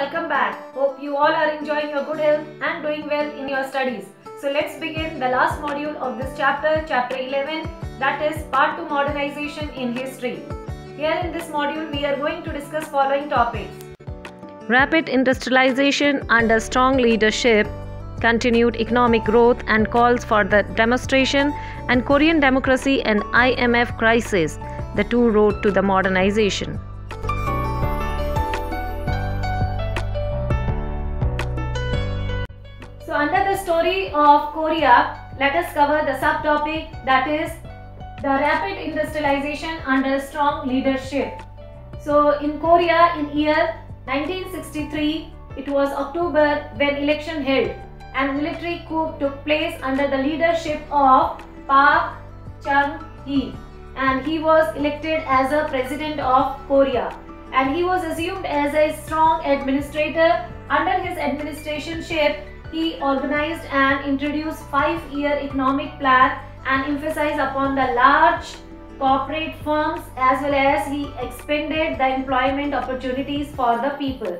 welcome back. Hope you all are enjoying your good health and doing well in your studies. So let's begin the last module of this chapter, chapter 11, that is part 2, modernization in history. Here in this module we are going to discuss following topics: rapid industrialization under strong leadership, continued economic growth and calls for the demonstration, and Korean democracy and IMF crisis, the two road to the modernization. So under the story of Korea, let us cover the subtopic, that is the rapid industrialization under strong leadership. So in Korea in year 1963, it was October when election held and military coup took place under the leadership of Park Chung-hee, and he was elected as a president of Korea, and he was assumed as a strong administrator. Under his administrationship, he organized and introduced 5-year economic plan and emphasized upon the large corporate firms, as well as he expanded the employment opportunities for the people.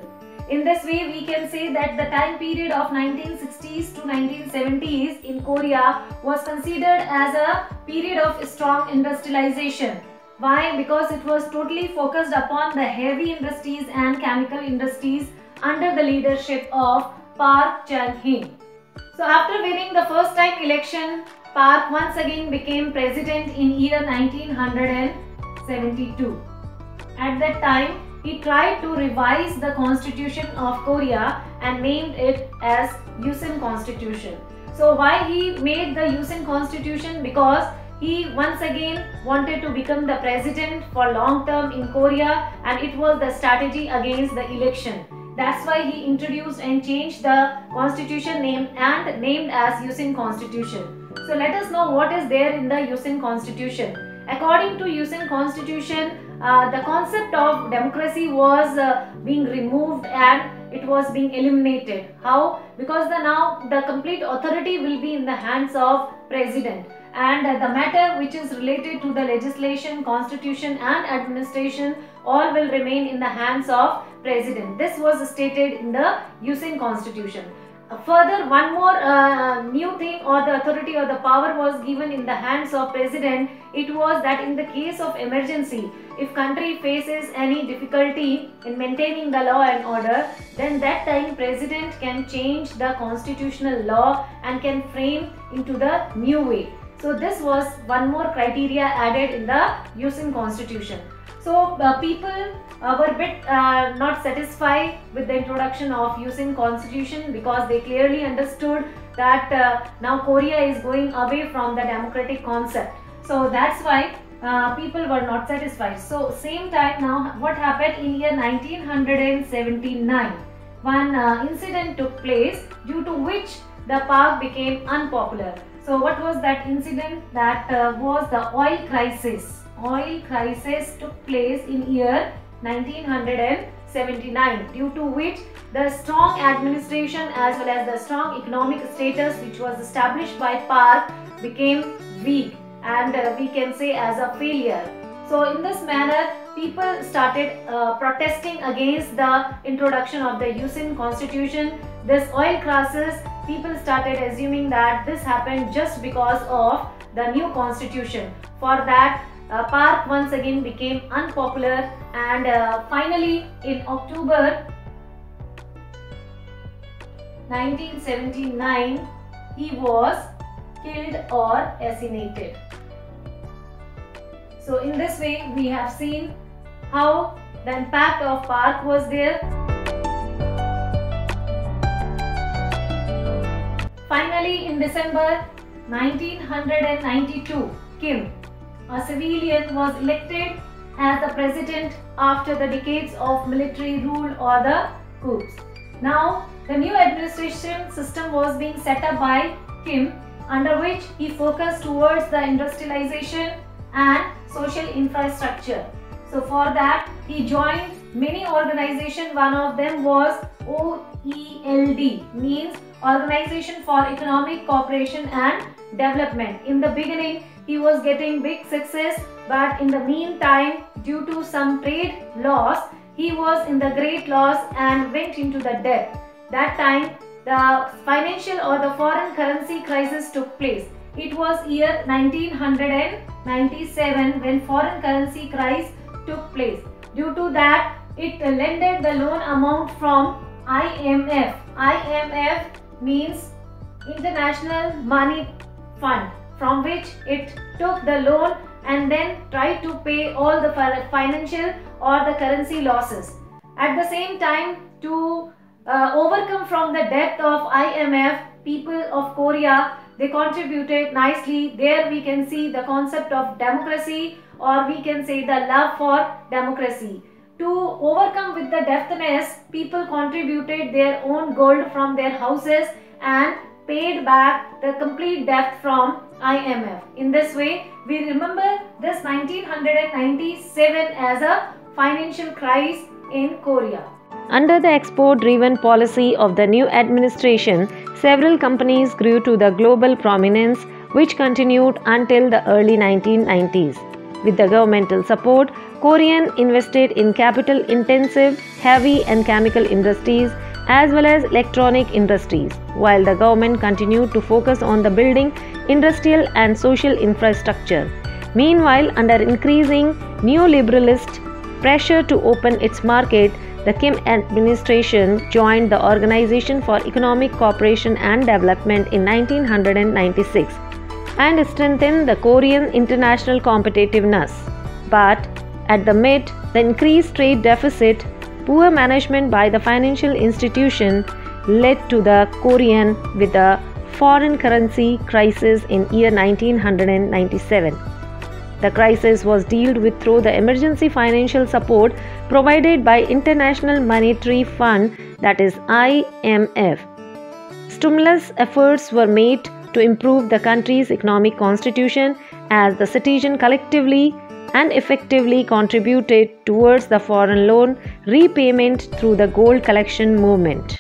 In this way, we can say that the time period of 1960s to 1970s in Korea was considered as a period of strong industrialization. Why? Because it was totally focused upon the heavy industries and chemical industries under the leadership of Park Chung-hee. So after winning the first time election, Park once again became president in year 1972. At that time, he tried to revise the constitution of Korea and named it as Yusin Constitution. So why he made the Yusin Constitution? Because he once again wanted to become the president for long term in Korea, and it was the strategy against the election. That's why he introduced and changed the constitution name and named as Yusin Constitution. So let us know what is there in the Yusin Constitution. According to Yusin Constitution, the concept of democracy was being removed and it was being eliminated. How? Because now the complete authority will be in the hands of president, and the matter which is related to the legislation, constitution and administration all will remain in the hands of president. This was stated in the Yusin Constitution. Further, one more new thing, or the authority or the power was given in the hands of president. It was that in the case of emergency, if country faces any difficulty in maintaining the law and order, then that time president can change the constitutional law and can frame into the new way. So this was one more criteria added in the Yusin Constitution. So people were a bit not satisfied with the introduction of Yusin Constitution, because they clearly understood that now Korea is going away from the democratic concept. So that's why people were not satisfied. So same time now, what happened in year 1979? One incident took place due to which the Park became unpopular. So what was that incident? That was the oil crisis. Oil crisis took place in year 1979, due to which the strong administration as well as the strong economic status which was established by Park became weak, and we can say as a failure. So in this manner, people started protesting against the introduction of the Yusin Constitution. This oil crisis, people started assuming that this happened just because of the new constitution. For that, Park once again became unpopular, and finally in October 1979, he was killed or assassinated. So in this way, we have seen how the impact of Park was there. Finally, in December 1992, Kim, a civilian, was elected as the president after the decades of military rule or the coups. Now, the new administration system was being set up by Kim, under which he focused towards the industrialization and social infrastructure. So for that, he joined many organizations. One of them was OELD, means Organization for Economic Cooperation and Development. In the beginning, he was getting big success, but in the meantime, due to some trade laws, he was in the great loss and went into the debt. That time, the financial or the foreign currency crisis took place. It was year 1997 when foreign currency crisis took place. Due to that, it lended the loan amount from IMF. IMF means International Money Fund, from which it took the loan and then tried to pay all the financial or the currency losses. At the same time, to overcome from the debt of IMF, people of Korea, they contributed nicely. There we can see the concept of democracy, or we can say the love for democracy. To overcome with the debtness, people contributed their own gold from their houses and paid back the complete debt from IMF. In this way, we remember this 1997 as a financial crisis in Korea. Under the export-driven policy of the new administration, several companies grew to the global prominence, which continued until the early 1990s. With the governmental support, Korean invested in capital-intensive, heavy and chemical industries as well as electronic industries, while the government continued to focus on the building industrial and social infrastructure. Meanwhile, under increasing neoliberalist pressure to open its market, the Kim administration joined the Organization for Economic Cooperation and Development in 1996 and strengthened the Korean international competitiveness. But amid the increased trade deficit, poor management by the financial institution led to the Korean with the foreign currency crisis in year 1997. The crisis was dealt with through the emergency financial support provided by International Monetary Fund, that is IMF. Stimulus efforts were made to improve the country's economic constitution as the citizens collectively and effectively contributed towards the foreign loan repayment through the gold collection movement.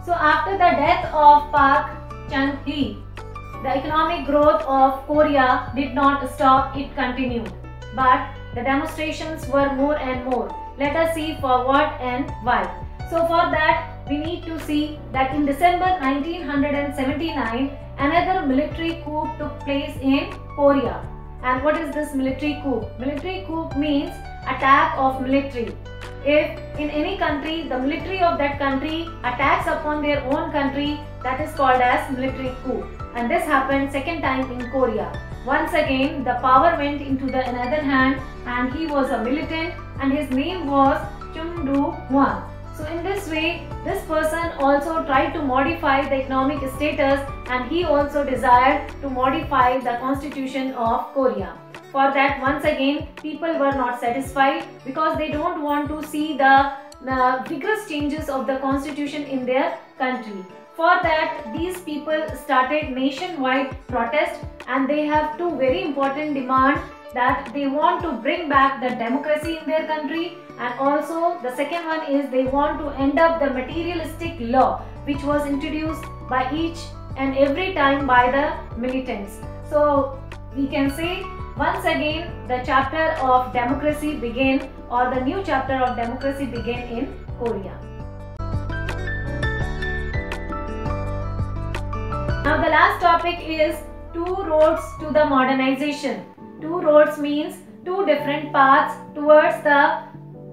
So after the death of Park Chung-hee, the economic growth of Korea did not stop, it continued. But the demonstrations were more and more. Let us see for what and why. So for that, we need to see that in December 1979, another military coup took place in Korea. And what is this military coup? Military coup means attack of military. If in any country, the military of that country attacks upon their own country, that is called as military coup. And this happened second time in Korea. Once again, the power went into the another hand, and he was a militant, and his name was Chung Do-hwan. So in this way, this person also tried to modify the economic status, and he also desired to modify the constitution of Korea. For that, once again, people were not satisfied because they don't want to see the vigorous changes of the constitution in their country. For that, these people started nationwide protest, and they have two very important demands, that they want to bring back the democracy in their country, and also the second one is they want to end up the materialistic law which was introduced by each and every time by the militants. So we can say once again the chapter of democracy began, or the new chapter of democracy began in Korea. Now the last topic is two roads to the modernization. Two roads means two different paths towards the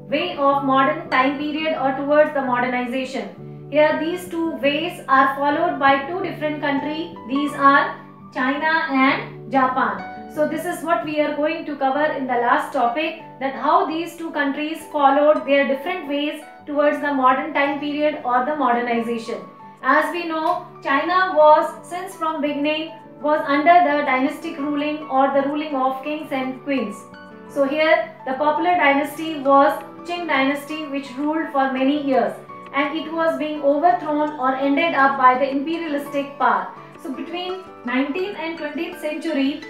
way of modern time period or towards the modernization. Here these two ways are followed by two different countries. These are China and Japan. So this is what we are going to cover in the last topic, that how these two countries followed their different ways towards the modern time period or the modernization. As we know, China was since from beginning was under the dynastic ruling or the ruling of kings and queens. So here the popular dynasty was Qing dynasty, which ruled for many years, and it was being overthrown or ended up by the imperialistic power. So between 19th and 20th century,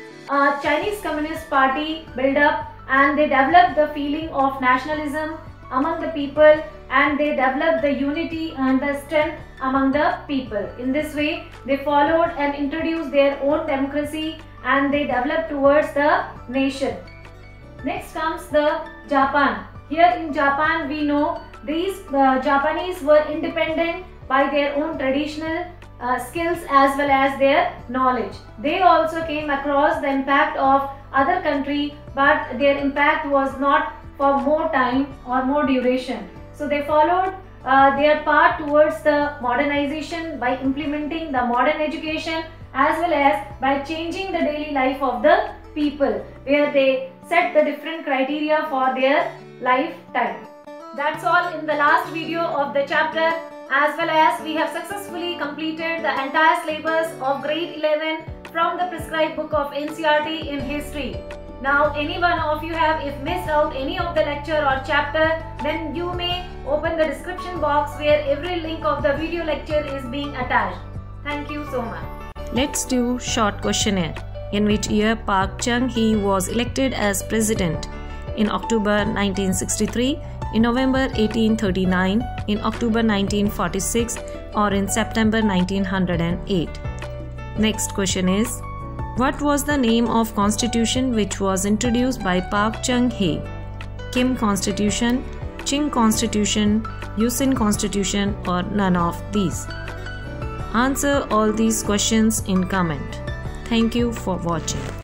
Chinese Communist Party built up, and they developed the feeling of nationalism, among the people, and they developed the unity and the strength among the people. In this way, they followed and introduced their own democracy and they developed towards the nation. Next comes the Japan. Here in Japan, we know these Japanese were independent by their own traditional skills as well as their knowledge. They also came across the impact of other country, but their impact was not for more time or more duration. So they followed their path towards the modernization by implementing the modern education as well as by changing the daily life of the people, where they set the different criteria for their lifetime. That's all in the last video of the chapter, as well as we have successfully completed the entire syllabus of grade 11 from the prescribed book of NCERT in history. Now any one of you have if missed out any of the lecture or chapter, then you may open the description box where every link of the video lecture is being attached. Thank you so much. Let's do short questionnaire. In which year Park Chung-hee was elected as president? In October 1963, in November 1839, in October 1946, or in September 1908. Next question is, what was the name of constitution which was introduced by Park Chung-hee? Kim Constitution, Ching Constitution, Yusin Constitution, or none of these? Answer all these questions in comment. Thank you for watching.